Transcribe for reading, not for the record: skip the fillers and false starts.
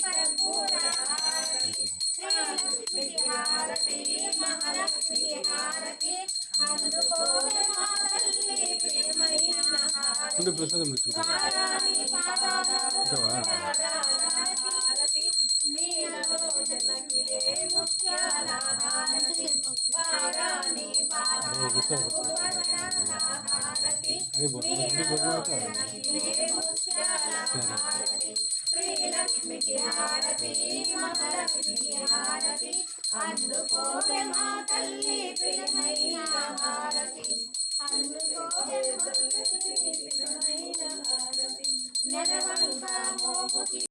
కర్పూర హారతి శ్రీలక్ష్మికి హారతి మహాలక్ష్మికి హారతి అందుకోవే మా తల్లి ప్రియమైన హారతి పారాని హారతి నీలలోచనకిలే ముత్యాల హారతి పారాని హారతి నీలలోచనకిలే ముత్యాల హారతి శ్రీలక్ష్మికి హారతి మహాలక్ష్మికి హారతి అందుకోవే మా తల్లి ప్రియమైన హారతి అందుకోవే మా తల్లి ప్రియమైన హారతి నెలవంక మోముకి